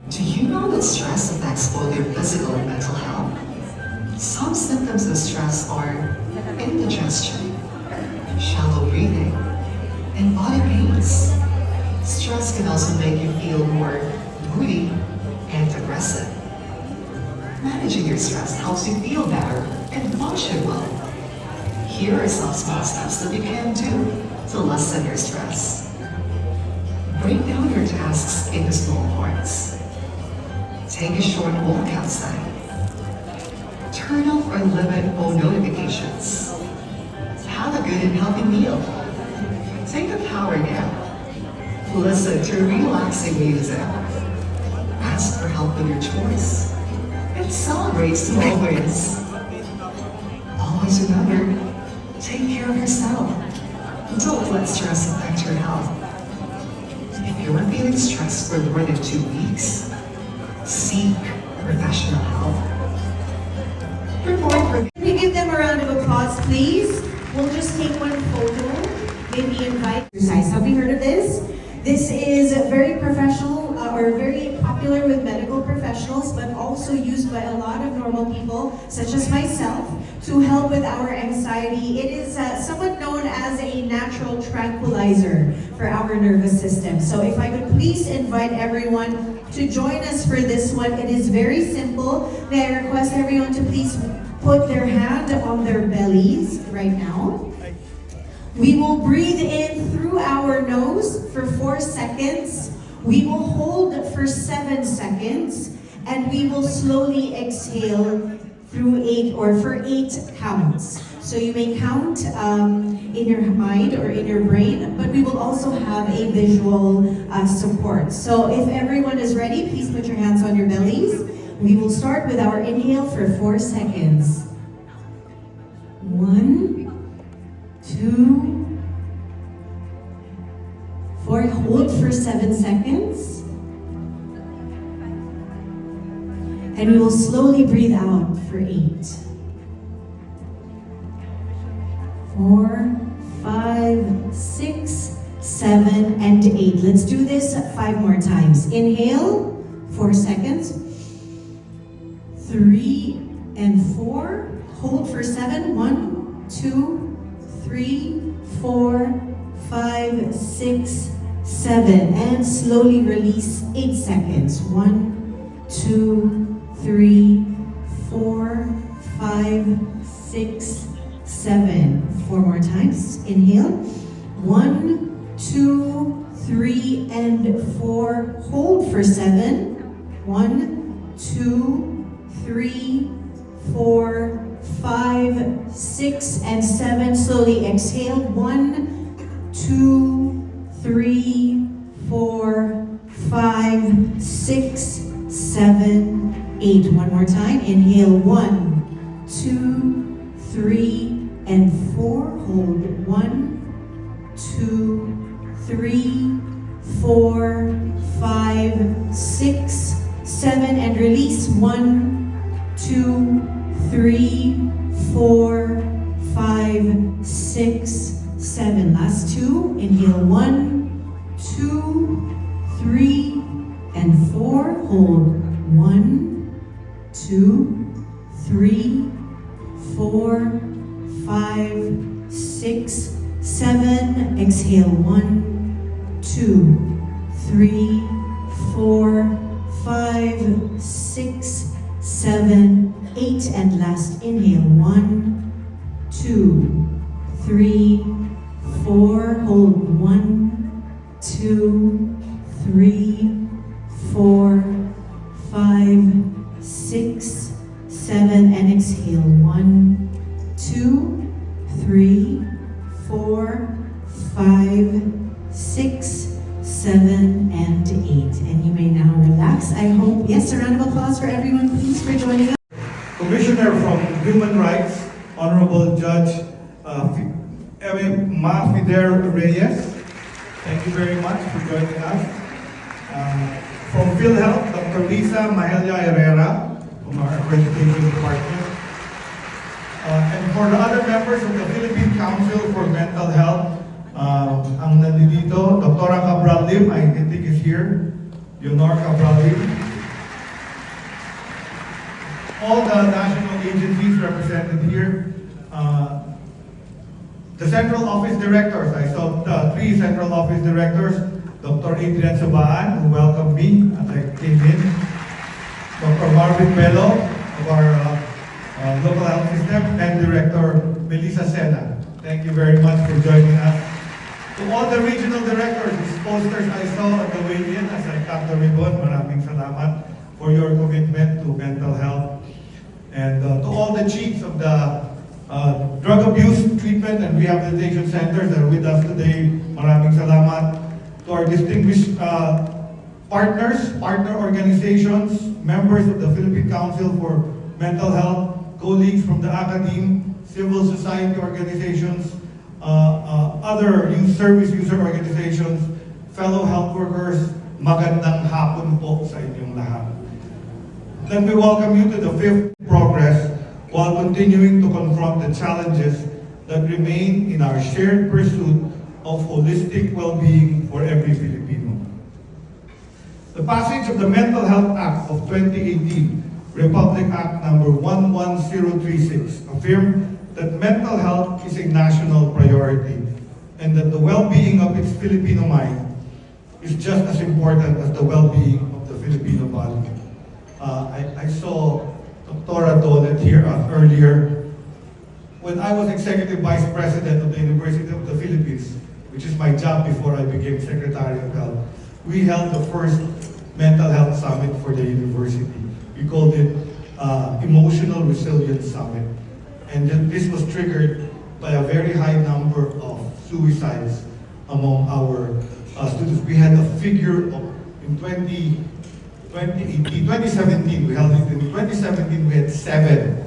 Do you know that stress affects both your physical and mental health? Some symptoms of stress are indigestion, shallow breathing, and body pains. Stress can also make you feel more moody and aggressive. Managing your stress helps you feel better and function well. Here are some small steps that you can do to lessen your stress. Break down your tasks into small parts. Take a short walk outside. Turn off or limit phone notifications. Have a good and healthy meal. Take a power nap. Listen to relaxing music. Ask for help with your chores. And celebrate small wins. Always remember, take care of yourself. Don't let stress affect your health. If you're feeling stressed for more than 2 weeks, seek professional help. Can we give them a round of applause, please? We'll just take one photo, maybe invite exercise. Have you heard of this? This is very professional or very popular with medical professionals, but also used by a lot of normal people, such as myself, to help with our anxiety. It is somewhat known as a natural tranquilizer for our nervous system. So if I could please invite everyone to join us for this one. It is very simple. May I request everyone to please put their hand on their bellies right now. We will breathe in through our nose for 4 seconds. We will hold for 7 seconds. And we will slowly exhale through 8 or for 8 counts. So you may count in your mind or in your brain, but we will also have a visual support. So if everyone is ready, please put your hands on your bellies. We will start with our inhale for 4 seconds. 1, 2, 4. Hold for 7 seconds. And we will slowly breathe out for 8. 4, 5, 6, 7, and 8. Let's do this 5 more times. Inhale, 4 seconds. 3 and 4. Hold for 7. 1, 2, 3, 4, 5, 6, 7. And slowly release 8 seconds. 1, 2, 3, 4, 5, 6, 7. 4 more times. Inhale. 1, 2, 3, and 4. Hold for 7. 1, 2, 3, 4, 5, 6, and 7. Slowly exhale. 1, 2, 3, 4, 5, 6, 7, 8. One more time. Inhale. 1, 2, 3, and 4. Hold. 1, 2, 3, 4, 5, 6, 7, and release. 1, 2, 3, 4, 5, 6, 7. Last 2. Inhale. 1, 2, 3, and 4. Hold. 1, 2, 3, 4, 5, 6, 7. Exhale. 1, 2, 3, 4, 5, 6, 7, 8. And last inhale. 1, 2, 3, 4. Hold. 1, 2, 3, 4, 5, 6, 7. And exhale. 1, 2, 3, 4, 5, 6, 7, and 8. And you may now relax. I hope, yes, a round of applause for everyone, please, for joining us. Commissioner from Human Rights, Honorable Judge Ma Fidel Reyes. Thank you very much for joining us. From PhilHealth, Dr. Lisa Mahelia Herrera from our accreditation department. And for the other members of the Philippine Council for Mental Health, ang nandito, Dr. Cabral Lim, I think is here. Leonor Cabral Lim. all the national agencies represented here, the central office directors, I saw the 3 central office directors, Dr. Adrian Sabaan, who welcomed me as I came in, Dr. Marvin Bello of our local health system, and Director Melissa Sena. Thank you very much for joining us. To all the regional directors, these posters I saw on the way in as I cut the ribbon, maraming salamat for your commitment to mental health. And to all the chiefs of the drug abuse treatment and rehabilitation centers that are with us today, maraming salamat. To our distinguished partner organizations, members of the Philippine Council for Mental Health, colleagues from the academe, civil society organizations, other service user organizations, fellow health workers, magandang hapon po sa inyong lahat. Let me welcome you to the 5th Progress while continuing to confront the challenges that remain in our shared pursuit of holistic well-being for every Filipino. The passage of the Mental Health Act of 2018, Republic Act number 11036, affirmed that mental health is a national priority and that the well-being of its Filipino mind is just as important as the well-being of the Filipino body. I saw Dr. Dolet here earlier. When I was Executive Vice President of the University of the Philippines, which is my job before I became Secretary of Health, we held the first mental health summit for the university. We called it Emotional Resilience Summit. And this was triggered by a very high number of suicides among our students. We had a figure of, in 2017, we held it in 2017, we had 7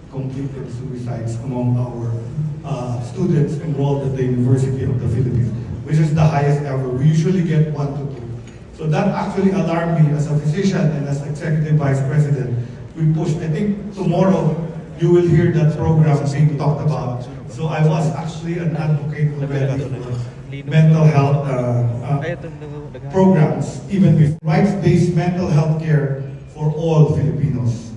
completed suicides among our students enrolled at the University of the Philippines, which is the highest ever. We usually get 1 to 2. So that actually alarmed me as a physician and as Executive Vice President. We pushed, I think tomorrow you will hear that program being talked about. So I was actually an advocate already for mental health programs, even with rights-based mental health care for all Filipinos.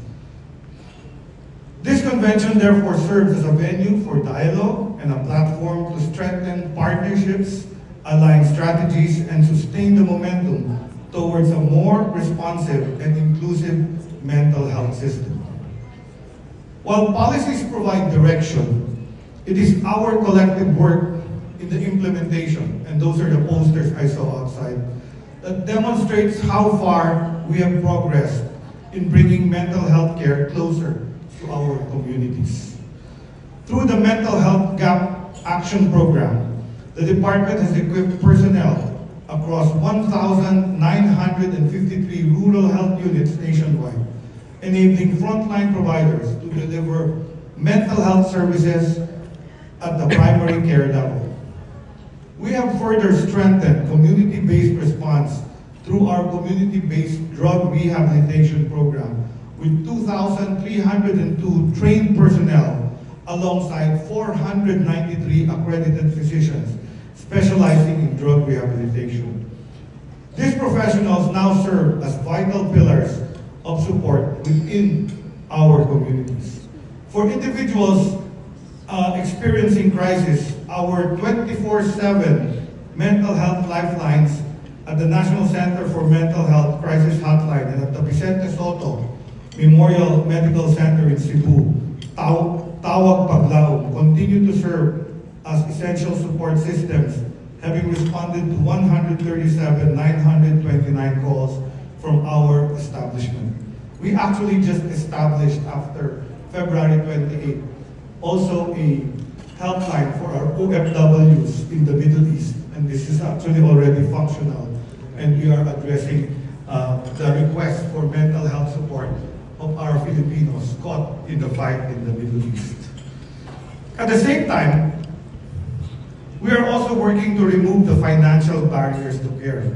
This convention therefore serves as a venue for dialogue and a platform to strengthen partnerships, align strategies, and sustain the momentum towards a more responsive and inclusive mental health system. While policies provide direction, it is our collective work in the implementation, and those are the posters I saw outside, that demonstrates how far we have progressed in bringing mental health care closer to our communities. Through the Mental Health Gap Action Program, the department has equipped personnel across 1,953 rural health units nationwide, enabling frontline providers to deliver mental health services at the primary care level. We have further strengthened community-based response through our community-based drug rehabilitation program with 2,302 trained personnel alongside 493 accredited physicians specializing in drug rehabilitation. These professionals now serve as vital pillars of support within our communities. For individuals experiencing crisis, our 24/7 mental health lifelines at the National Center for Mental Health Crisis Hotline and at the Vicente Soto Memorial Medical Center in Cebu, Tawag Paglaom, continue to serve as essential support systems, having responded to 137,929 calls from our establishment. We actually just established after February 28 also a helpline for our OFWs in the Middle East, and this is actually already functional, and we are addressing the request for mental health support of our Filipinos caught in the fight in the Middle East. At the same time, we are also working to remove the financial barriers to care.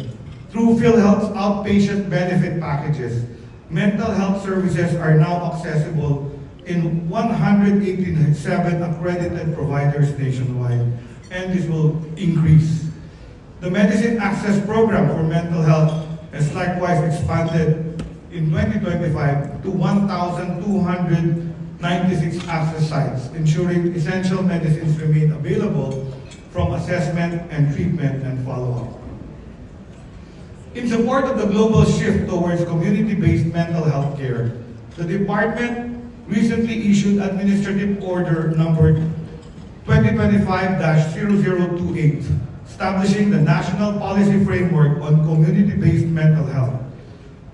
Through PhilHealth's outpatient benefit packages, mental health services are now accessible in 187 accredited providers nationwide, and this will increase. The Medicine Access Program for Mental Health has likewise expanded in 2025 to 1,296 access sites, ensuring essential medicines remain available from assessment and treatment and follow-up. In support of the global shift towards community-based mental health care, the department recently issued Administrative Order number 2025-0028, establishing the National Policy Framework on Community-Based Mental Health.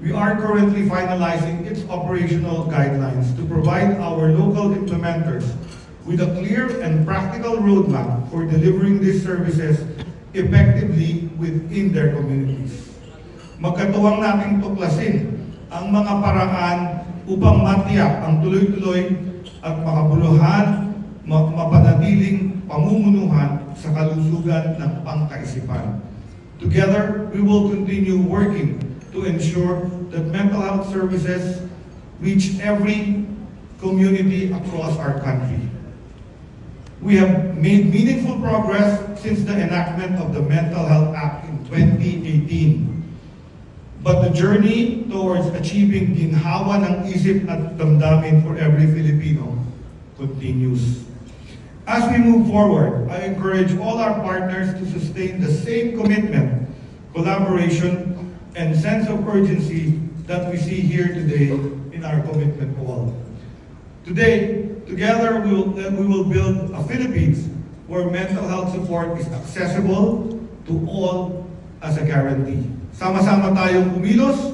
We are currently finalizing its operational guidelines to provide our local implementers with a clear and practical roadmap for delivering these services effectively within their communities. Magkatuwang nating tuklasin ang mga paraan upang matiyak ang tuloy-tuloy at makabuluhan, mapanatiling pamumunuhan sa kalusugan ng pangkaisipan. Together, we will continue working to ensure that mental health services reach every community across our country. We have made meaningful progress since the enactment of the Mental Health Act in 2018. But the journey towards achieving ginhawa ng isip at damdamin for every Filipino continues. As we move forward, I encourage all our partners to sustain the same commitment, collaboration, and sense of urgency that we see here today in our commitment wall. Today, together we will build a Philippines where mental health support is accessible to all as a guarantee. Sama-sama tayong kumilos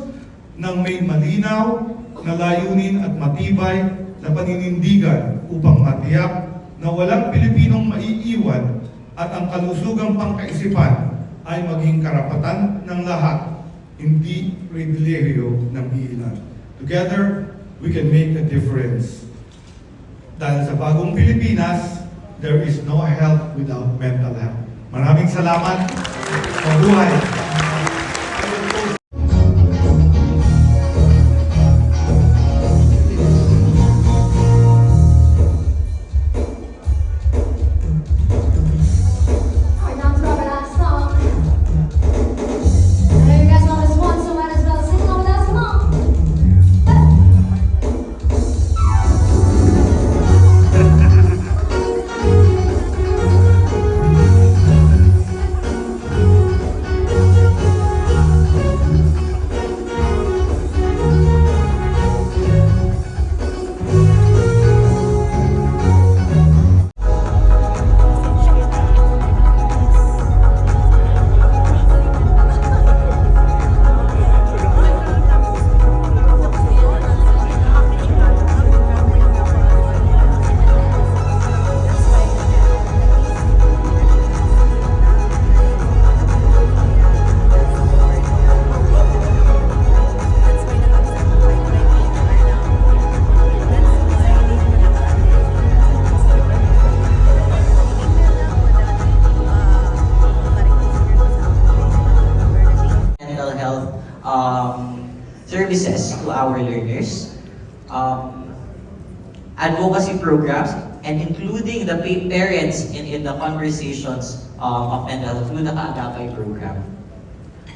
ng may malinaw na layunin at matibay na paninindigan upang matiyak na walang Pilipinong maiiwan at ang kalusugang pangkaisipan ay maging karapatan ng lahat, hindi pribilehiyo ng ilan. Together, we can make a difference. Dahil sa bagong Pilipinas, there is no health without mental health. Maraming salamat. Mabuhay! Alright, now to our last song. I know you guys know this one, so might as well sing along with us. Come on. Mental health services to our learners, advocacy programs, and including the parents in the conversations of mental health through the Kaagapay program.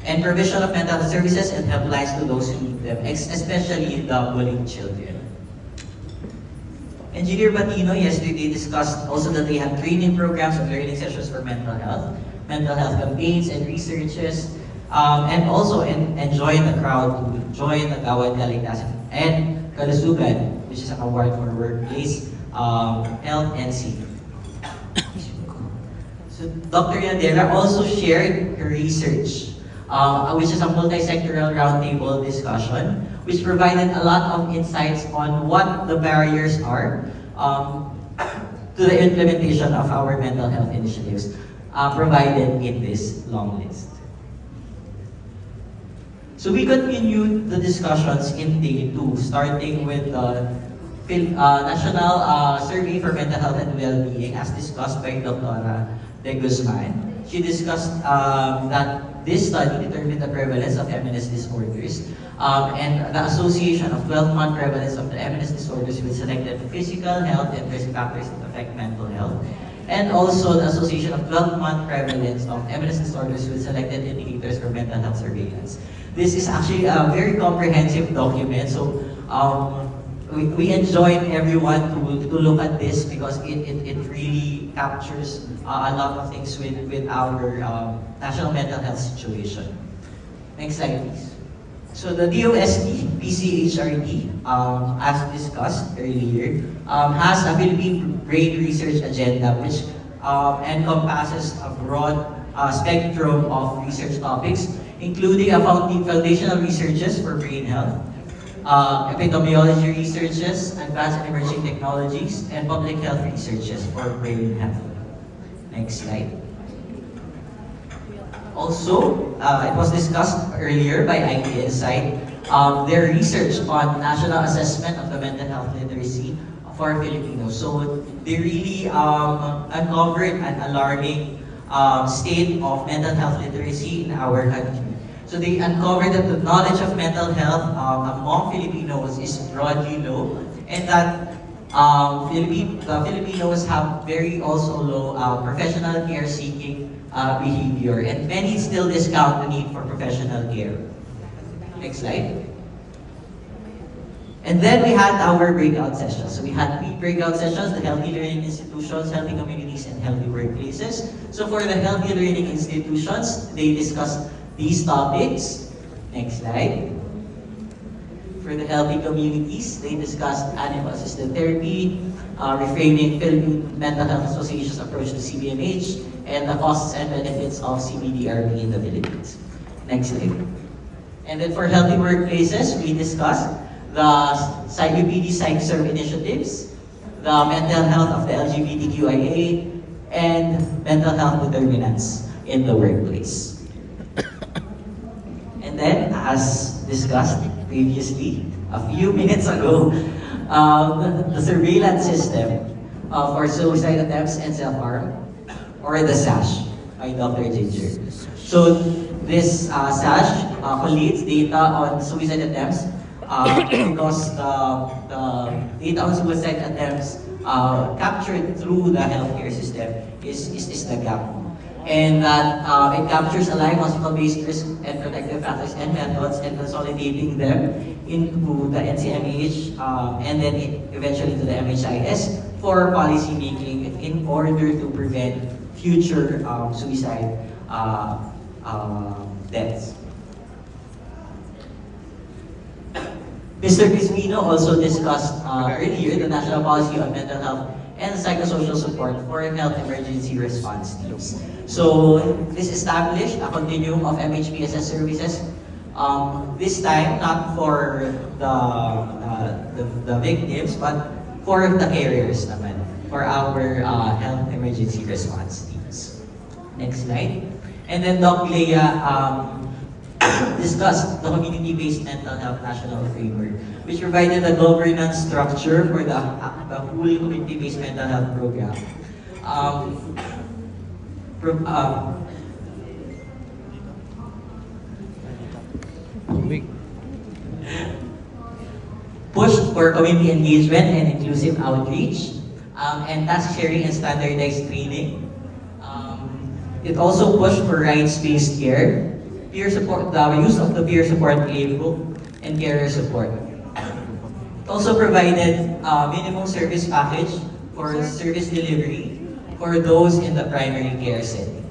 And provision of mental health services and helplines to those who need them, especially the bullied children. Engineer Batino yesterday discussed also that they have training programs and learning sessions for mental health campaigns and researches, and also enjoin the crowd to join the Gawad Kaligtasan and Kalusugan, which is an award for workplace health and safety. So Dr. Yandera also shared her research, which is a multi-sectoral roundtable discussion, which provided a lot of insights on what the barriers are to the implementation of our mental health initiatives provided in this long list. So we continued the discussions in day 2, starting with the National Survey for Mental Health and Well-Being, as discussed by Dr. De Guzman. She discussed that this study determined the prevalence of MNS disorders and the association of 12-month prevalence of the MNS disorders with selected physical health and risk factors that affect mental health, and also the association of 12-month prevalence of MNS disorders with selected indicators for mental health surveillance. This is actually a very comprehensive document. So we enjoin everyone to look at this because it really captures a lot of things with our national mental health situation. Next slide, please. So the DOST, PCHRD, as discussed earlier, has a Philippine Brain Research Agenda which encompasses a broad spectrum of research topics, including foundational researches for brain health, epidemiology researches, advanced and emerging technologies, and public health researches for brain health. Next slide. Also, it was discussed earlier by IT Insight, their research on national assessment of the mental health literacy for Filipinos. So they really uncovered an alarming state of mental health literacy in our country. So they uncovered that the knowledge of mental health among Filipinos is broadly low, and that Filipinos have very also low professional care seeking behavior, and many still discount the need for professional care. Next slide. And then we had our breakout sessions. So we had 3 breakout sessions: the healthy learning institutions, healthy communities, and healthy workplaces. So for the healthy learning institutions, they discussed these topics. Next slide. For the healthy communities, they discussed animal-assisted therapy, reframing Philippine Mental Health Association's approach to CBMH, and the costs and benefits of CBDRP in the Philippines. Next slide. And then for healthy workplaces, we discussed the UPD PsychServe initiatives, the mental health of the LGBTQIA, and mental health determinants in the workplace. And then, as discussed previously, a few minutes ago, the surveillance system for suicide attempts and self-harm, or the SASH by Dr. Ginger. So this SASH collates data on suicide attempts because the data on suicide attempts captured through the healthcare system is the gap. And that it captures alive hospital-based risk and protective factors and methods and consolidating them into the NCMH and then eventually to the MHIS for policy making in order to prevent future suicide deaths. Mr. Quismino also discussed earlier the national policy on mental health and psychosocial support for health emergency response teams. So this established a continuum of MHPSS services. This time not for the victims, but for the carriers naman, for our health emergency response teams. Next slide. And then Doc Leah discussed the community-based mental health national framework, which provided a governance structure for the whole community-based mental health program. Pushed for community engagement and inclusive outreach, and task sharing and standardized training. It also pushed for rights-based care, peer support, the use of the peer support playbook, and carer support. It also provided a minimum service package for service delivery for those in the primary care setting.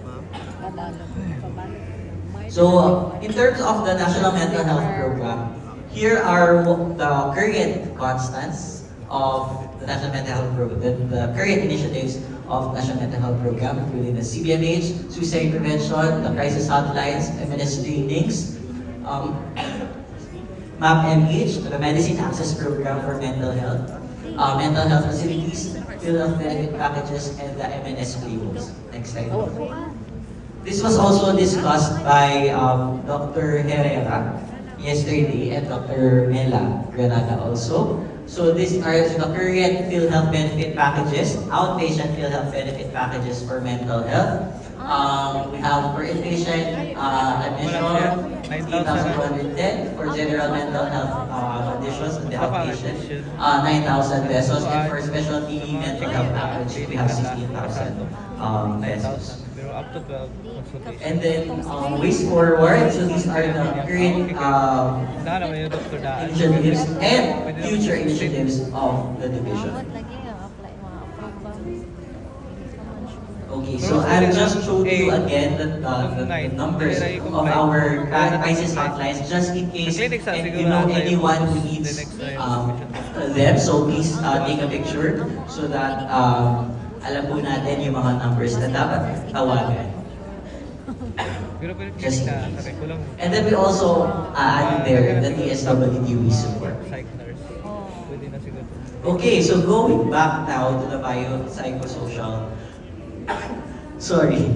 So, in terms of the National Mental Health Program, here are the current constants of the National Mental Health Program, the current initiatives of National Mental Health Program, including the CBMH, suicide prevention, the crisis hotlines, MNS trainings, MAP-MH, the Medicine Access Program for mental health facilities, PhilHealth benefit packages, and the MNS playbooks. Next slide. This was also discussed by Dr. Herrera yesterday and Dr. Mela Granada also. So these are the current PhilHealth benefit packages, outpatient PhilHealth benefit packages for mental health. We have for inpatient admission, 3,210. For general mental health conditions on the outpatient, 9,000 pesos. And for specialty mental health package, we have 16,000 pesos. up to 12 consultation. And then, ways forward, so these are the current Saan naman yung Dr. Daan? initiatives and future initiatives of the division. Okay, so I'll just show you again the numbers of our crisis hotlines, just in case you know anyone who needs them. So please take a picture so that alam po natin yung mga numbers na dapat tawagan. Pero pwede Just in sa case. curriculum. And then we also add there the TSWD support. Psych nurse. Pwede na siguro. Okay, so going back now to the biopsychosocial. Sorry.